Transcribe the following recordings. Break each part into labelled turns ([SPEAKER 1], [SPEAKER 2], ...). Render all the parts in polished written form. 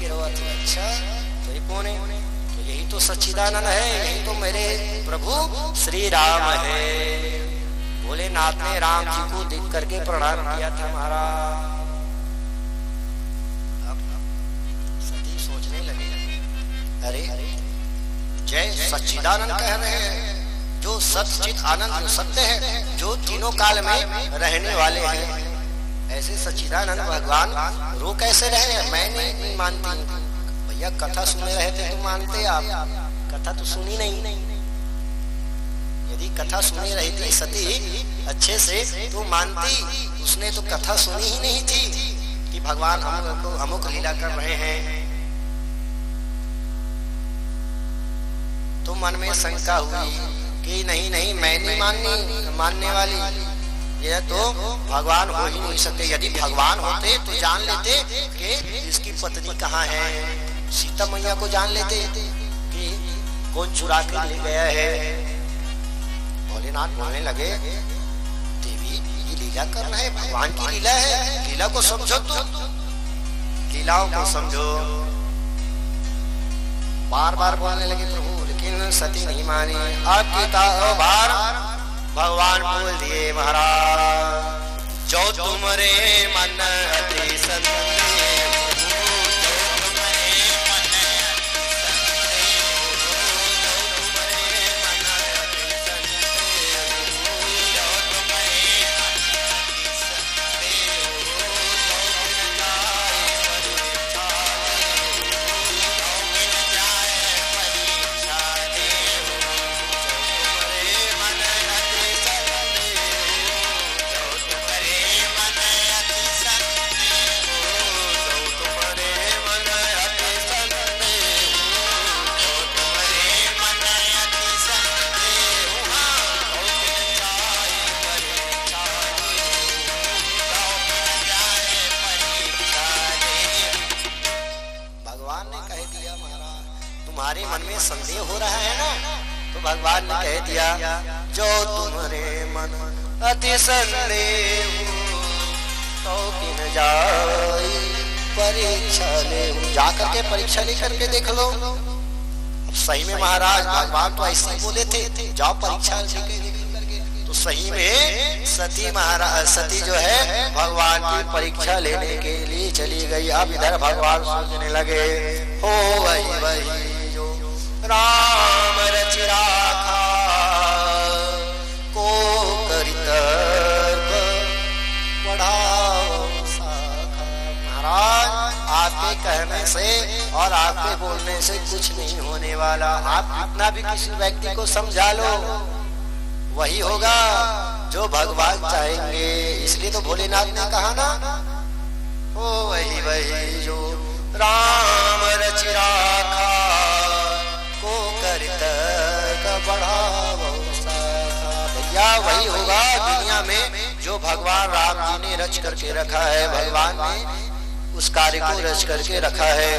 [SPEAKER 1] गिरवा थी। अच्छा तो ये कौन है? तो यही तो सच्चिदानंद है, यही तो मेरे प्रभु श्री राम है। भोलेनाथ ने राम जी को देख करके प्रणाम किया था महाराज। अब सती सोचने लगी, अरे जय सच्चिदानंद कह रहे हैं, जो सच्चिद आनंद जो सत्य है, जो तीनों काल में रहने वाले हैं, ऐसे सच्चिदानंद भगवान रो कैसे रहे? मैं नहीं मानती। भैया कथा सुने रहे थे तो मानते आप, कथा तो सुनी नहीं। यदि कथा सुनी रही थी सती अच्छे से तो मानती। उसने तो कथा सुनी ही नहीं थी कि भगवान हमको अमुक लीला कर रहे हैं। तो मन में शंका हुई कि नहीं नहीं मैं नहीं मानने वाली, यह तो भगवान हो ही नहीं सकते। यदि भगवान होते तो जान लेते कि इसकी पत्नी कहाँ है। सीता मैया को जान लेते कि कौन चुरा के ले गया है। भोलेनाथ बोलने लगे, देवी ये लीला कर रहे हैं, भगवान की लीला है, लीला को समझो, तो लीलाओं को समझो। बार बार बोलने लगे प्रभु, लेकिन सती नहीं मानी। आपकी बार भगवान बोल दिए, महाराज जो तुमरे मन अति संदेह, तुम्हारे मन में संदेह हो रहा है ना, तो भगवान ने कह दिया जो तुम्हारे मन अति संदेह तो किन जाई परीक्षा ले। जाकर के परीक्षा लेकर के देख लो। अब सही में महाराज भगवान तो ऐसे ही बोले थे, जाओ परीक्षा लेकर। तो सही में सती जो है भगवान की परीक्षा लेने के लिए चली गई। अब इधर भगवान सोचने लगे, हो वही राम रच राखा को करित बढ़ाओ शाखा। महाराज आपके कहने से और आपके बोलने से कुछ नहीं होने वाला। आप कितना भी किसी व्यक्ति को समझा लो, वही होगा जो भगवान चाहेंगे। इसलिए तो भोलेनाथ ने कहा ना, ओ वही जो राम रच राखा को करत बढ़ावो शाखा। भैया वही होगा दुनिया में जो भगवान राम जी ने रच करके रखा है। भगवान ने उस कार्य को रच करके रखा है,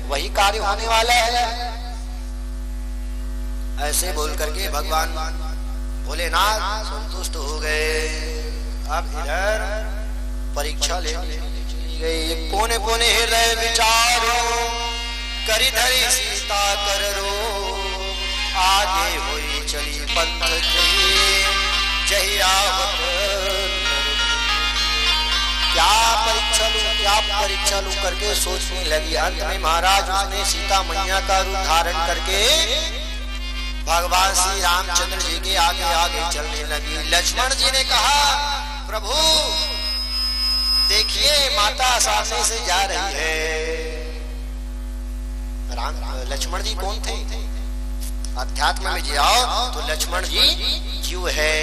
[SPEAKER 1] वही कार्य होने वाला है। ऐसे बोल करके भगवान भोलेनाथ संतुष्ट हो गए। अब इधर परीक्षा लेने चली गई। कोने कोने हृदय विचारो करी धरी सीता कर रो, आगे हुई चली पंथ जही आवत। क्या परीक्षा लूं करके सोचने लगी। अंत में महाराज उसने सीता मैया का रूप धारण करके भगवान श्री रामचंद्र जी के आगे आगे चलने लगी। लक्ष्मण जी ने कहा, प्रभु देखिए माता सामने से जा रही है। लक्ष्मण जी कौन थे? अध्यात्म में जाओ तो लक्ष्मण जी जीव है।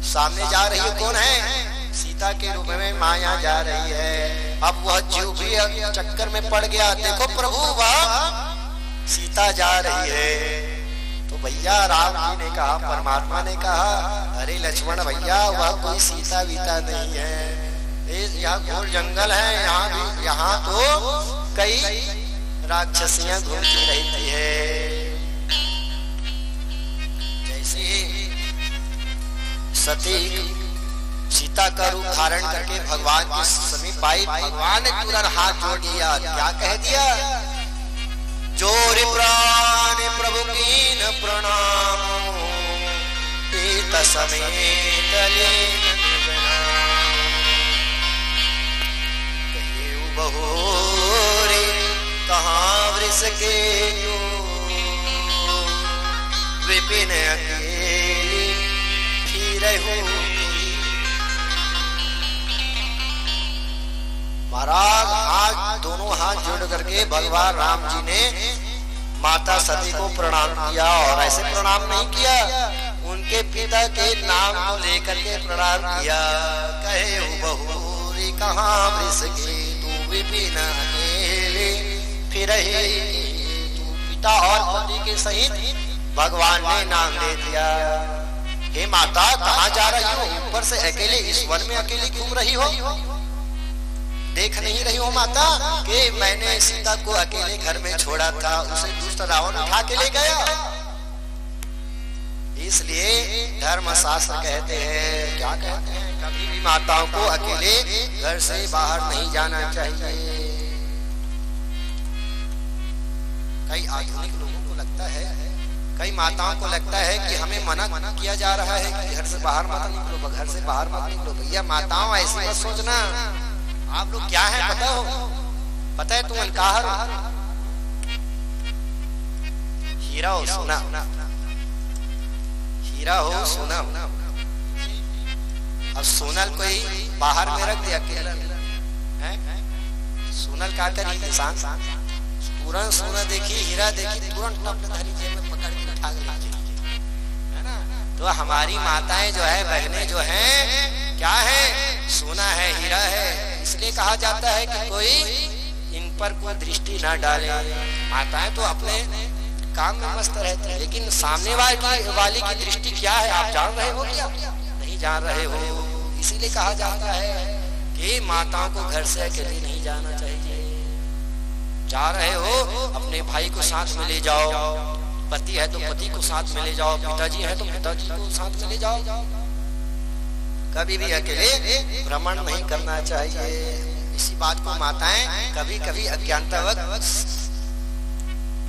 [SPEAKER 1] सामने जा रही है कौन है? सीता के रूप में माया जा रही है। अब वह जीव भी चक्कर में पड़ गया। देखो प्रभु वह सीता जा रही है। तो भैया राम जी ने कहा, परमात्मा ने कहा, अरे लक्ष्मण भैया वह कोई सीता बीता नहीं है। यह घोर जंगल है, यहाँ तो कई राक्षसियां घूमती रहती है। जैसे सती सीता का रूप धारण करके भगवान के समीप आई। भगवान ने तुरंत हाथ जोड़ दिया, क्या कह दिया, जोर प्राण प्रभु कीन प्रणाम पीत समेत कहियो बहोरे कहाँ वृष के विपिन अकेली फिरहु। महाराज हाथ दोनों हाथ जोड़ करके भगवान राम जी ने माता सती को प्रणाम किया, और ऐसे प्रणाम नहीं किया, उनके पिता के नाम को लेकर के प्रणाम किया। कहे बहुरी कहाँ वृष के तू विपिन अकेले फिरहि। तू पिता और पति के सहित भगवान ने नाम दे दिया। हे माता कहाँ जा रही हो, ऊपर से अकेले इस वन में अकेले घूम रही हो, देख नहीं रही हो माता कि मैंने सीता को अकेले घर में छोड़ा था, उसे दुष्ट रावण उठा के ले गया। इसलिए धर्मशास्त्र कहते हैं, क्या कहते हैं, कभी भी माताओं को अकेले घर से बाहर नहीं जाना चाहिए। कई आधुनिक लोगों को लगता है, कई माताओं को लगता है कि हमें मना किया जा रहा है कि घर से बाहर मत निकलो, घर से बाहर मत निकलो। भैया माताओं ऐसी मत सोचना, आप लोग क्या है पता हो, पता है तुम अलकाहर हीरा हो सोना, हीरा हो सोना। अब सोनल कोई बाहर में रख दिया अकेला है, सोनल का करी इंसान, तुरंत सोना देखी हीरा देखी तुरंत धरी जेब में पकड़ के उठा लीजिए, है ना। तो हमारी माताएं जो है, बहनें जो हैं, क्या है, सोना है, हीरा है। इसलिए कहा जाता है कि कोई इन पर कोई दृष्टि ना डाले। माताएं तो अपने काम में मस्त रहती है, लेकिन सामने वाली की दृष्टि क्या है आप जान रहे हो क्या, नहीं जान रहे हो। इसीलिए कहा जाता है कि माताओं को घर से अकेले नहीं जाना चाहिए। जा रहे हो अपने भाई को साथ में ले जाओ, पति है तो पति को साथ में ले जाओ, पिताजी है तो पिताजी को साथ में ले जाओ। कभी भी अकेले भ्रमण नहीं करना चाहिए। इसी बात को माताएं कभी कभी अज्ञानतावश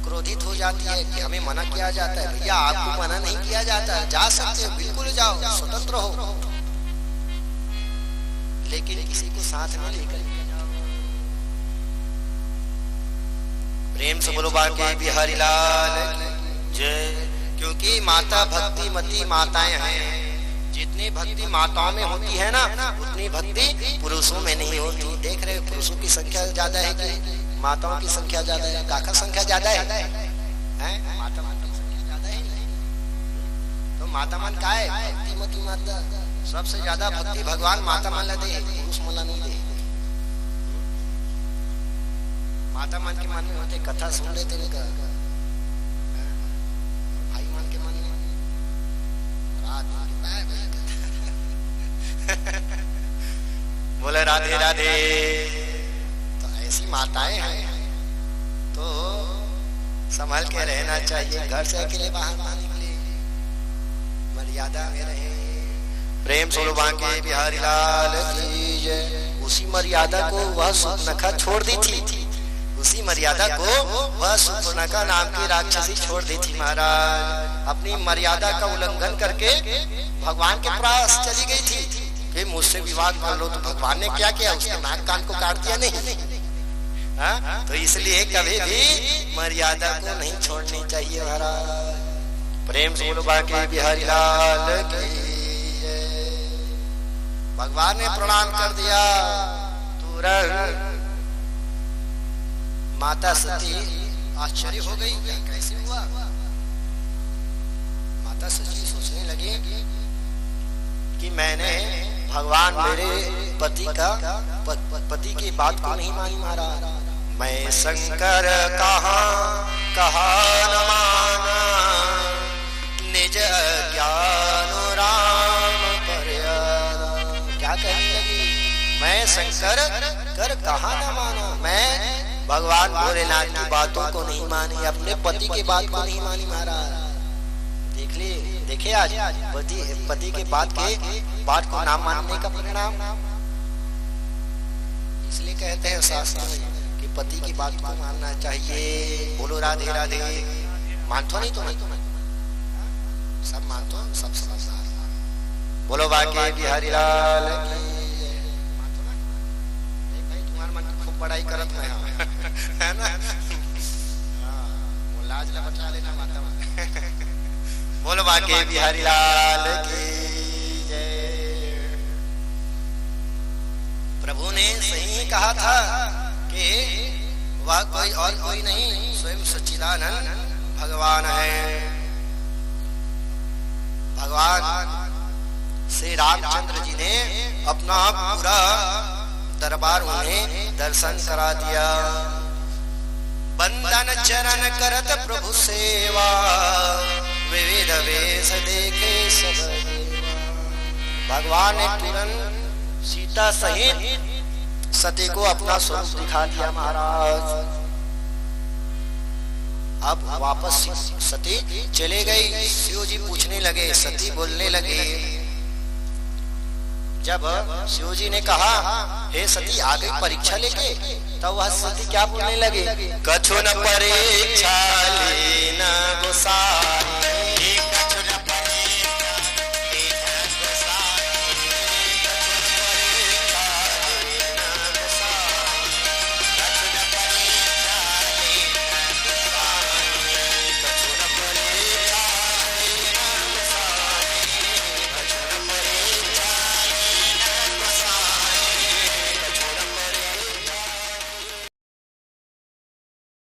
[SPEAKER 1] क्रोधित हो जाती है कि हमें मना किया जाता है। भैया आपको मना नहीं किया जाता है, जा सकते हो, बिल्कुल जाओ, स्वतंत्र हो, लेकिन किसी को साथ में लेकर जाओ। प्रेम से बोलो बांके बिहारी लाल जय। क्योंकि माता भक्ति मती माताएं हैं। जितनी भक्ति माताओं में होती है ना, उतनी भक्ति पुरुषों में नहीं होती। देख रहे पुरुषों की संख्या ज्यादा है कि माताओं की संख्या ज्यादा है? काका संख्या ज्यादा है, माता मन की संख्या ज्यादा है। तो माता मन का है भक्ति मती माता, सबसे ज्यादा भक्ति भगवान माता मन ला दे, पुरुष मन ला नहीं दे। माता मन के मन में होते कथा सुन लेते, भाई मन के मन में बोले राधे राधे। तो ऐसी माताएं हैं, तो संभल के रहना चाहिए, घर से अकेले बाहर ना निकले, मर्यादा में रहे। प्रेम सोलो बांके बिहारी लाल की जय। उसी मर्यादा को वह सुपर्णखा छोड़ दी थी, उसी मर्यादा को वह सुपर्णखा नाम की राक्षसी छोड़ दी थी। महाराज अपनी मर्यादा का उल्लंघन करके भगवान के पास चली गई थी कि मुझसे विवाह कर लो। तो भगवान ने क्या किया, उसके नाक कान को काट दिया नहीं। तो इसलिए कभी भी मर्यादा को नहीं छोड़नी चाहिए। महाराज प्रेम से बोलो बांके बिहारी लाल की। भगवान ने प्रणाम कर दिया, तुरंत माता सती आश्चर्य हो गई, कैसे हुआ। माता सती सोचने लगी कि मैंने भगवान मेरे पति की बात को नहीं मानी। महाराज मैं शंकर कहा न माना, निज ज्ञान राम पर्यादा। क्या कहने लगी, मैं शंकर कर कहा न माना, मैं भगवान भोलेनाथ की बातों को नहीं मानी, अपने पति की बात को नहीं मानी। महाराज देखे आज पति के बात को ना मानने का परिणाम। इसलिए कहते हैं शास्त्र में कि पति की बात को मानना चाहिए। बोलो राधे राधे। मानतो नहीं तो सब मानतो, सब समझदार। बोलो बाके बिहारी लाल की। मानतो ना? नहीं भाई, तुम्हारा मन खूब बड़ाई करत है ना? वो लाज लपटा लेना माता। बोलो बाके बिहारी लाल की जय। प्रभु ने सही कहा था कि वह कोई और कोई नहीं, स्वयं सच्चिदानंद भगवान है। भगवान श्री रामचंद्र जी ने अपना पूरा दरबार उन्हें दर्शन करा दिया। बंदन चरण करत प्रभु सेवा, विविध वेश देखे सब देवा। भगवान ने तुरंत सीता सहित सती को अपना स्वरूप दिखा दिया महाराज। अब वापस सती चले गई। शिव जी पूछने लगे, सती बोलने लगे। जब शिव जी ने कहा हे सती आ गई परीक्षा लेके, तब वह सती क्या बोलने लगे, कछु न परीक्षा लेना गोसाई।